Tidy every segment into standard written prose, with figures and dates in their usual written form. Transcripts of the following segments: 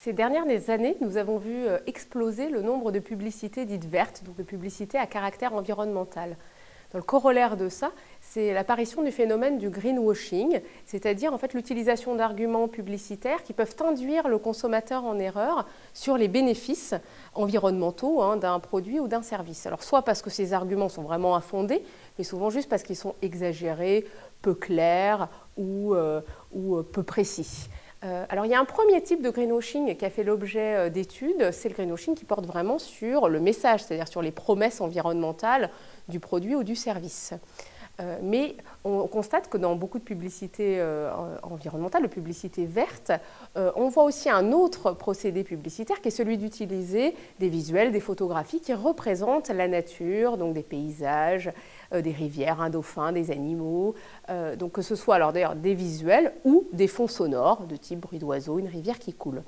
Ces dernières années, nous avons vu exploser le nombre de publicités dites vertes, donc de publicités à caractère environnemental. Dans le corollaire de ça, c'est l'apparition du phénomène du greenwashing, c'est-à-dire en fait l'utilisation d'arguments publicitaires qui peuvent induire le consommateur en erreur sur les bénéfices environnementaux d'un produit ou d'un service. Alors soit parce que ces arguments sont vraiment infondés, mais souvent juste parce qu'ils sont exagérés, peu clairs ou peu précis. Alors il y a un premier type de greenwashing qui a fait l'objet d'études, c'est le greenwashing qui porte vraiment sur le message, c'est-à-dire sur les promesses environnementales du produit ou du service. Mais on constate que dans beaucoup de publicités environnementales, de publicités vertes, on voit aussi un autre procédé publicitaire qui est celui d'utiliser des visuels, des photographies qui représentent la nature, donc des paysages, des rivières, un dauphin, des animaux, donc que ce soit alors d'ailleurs des visuels ou des fonds sonores de type bruit d'oiseau, une rivière qui coule.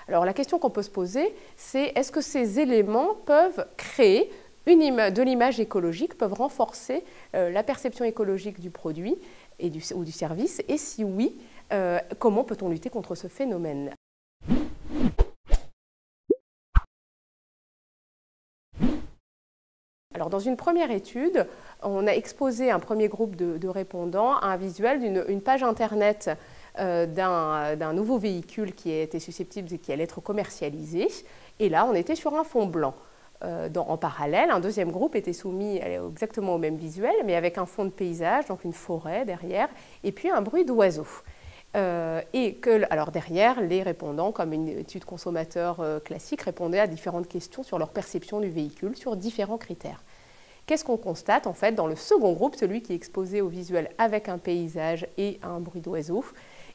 Alors la question qu'on peut se poser, c'est est-ce que ces éléments peuvent créer de l'image écologique, peuvent renforcer la perception écologique du produit ou du service, et si oui, comment peut-on lutter contre ce phénomène ? Alors, dans une première étude, on a exposé un premier groupe de répondants à un visuel d'une page internet d'un nouveau véhicule qui était susceptible et qui allait être commercialisé, et là on était sur un fond blanc. En parallèle, un deuxième groupe était soumis exactement au même visuel, mais avec un fond de paysage, donc une forêt derrière, et puis un bruit d'oiseaux. Alors derrière, les répondants, comme une étude consommateur classique, répondaient à différentes questions sur leur perception du véhicule, sur différents critères. Qu'est-ce qu'on constate en fait dans le second groupe, celui qui est exposé au visuel avec un paysage et un bruit d'oiseaux?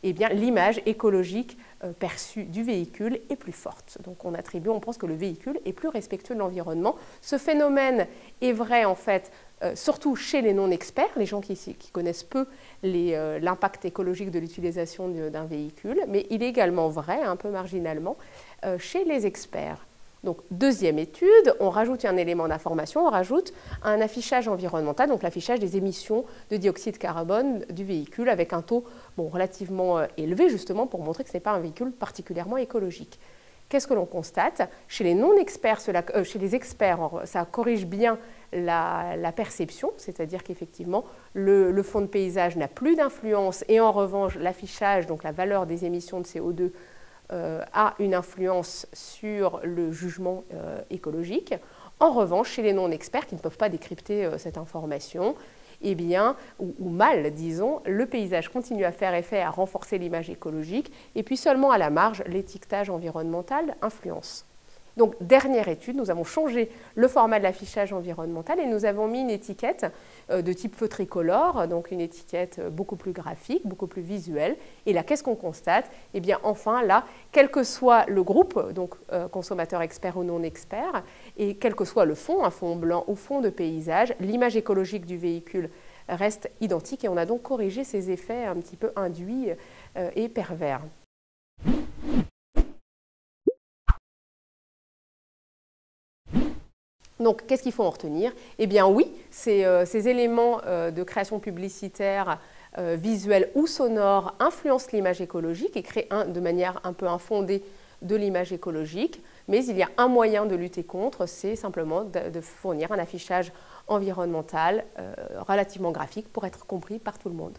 Eh bien, l'image écologique perçue du véhicule est plus forte. Donc on pense que le véhicule est plus respectueux de l'environnement. Ce phénomène est vrai en fait surtout chez les non-experts, les gens qui connaissent peu l'impact écologique de l'utilisation d'un véhicule, mais il est également vrai, un peu marginalement, chez les experts. Donc, deuxième étude, on rajoute un élément d'information, on rajoute un affichage environnemental, donc l'affichage des émissions de dioxyde de carbone du véhicule avec un taux relativement élevé, justement pour montrer que ce n'est pas un véhicule particulièrement écologique. Qu'est-ce que l'on constate? Chez les non-experts, chez les experts, ça corrige bien la perception, c'est-à-dire qu'effectivement, le fond de paysage n'a plus d'influence et en revanche, l'affichage, donc la valeur des émissions de CO2, a une influence sur le jugement écologique. En revanche, chez les non-experts qui ne peuvent pas décrypter cette information, eh bien, ou mal, disons, le paysage continue à faire effet à renforcer l'image écologique et puis seulement à la marge, l'étiquetage environnemental influence. Donc, dernière étude, nous avons changé le format de l'affichage environnemental et nous avons mis une étiquette de type feu tricolore, donc une étiquette beaucoup plus graphique, beaucoup plus visuelle. Et là, qu'est-ce qu'on constate? Eh bien, enfin, là, quel que soit le groupe, donc consommateur expert ou non expert, et quel que soit le fond, un fond blanc ou fond de paysage, l'image écologique du véhicule reste identique et on a donc corrigé ces effets un petit peu induits et pervers. Donc, qu'est-ce qu'il faut en retenir? Eh bien oui, ces éléments de création publicitaire visuelle ou sonore influencent l'image écologique et créent de manière un peu infondée de l'image écologique, mais il y a un moyen de lutter contre, c'est simplement de fournir un affichage environnemental relativement graphique pour être compris par tout le monde.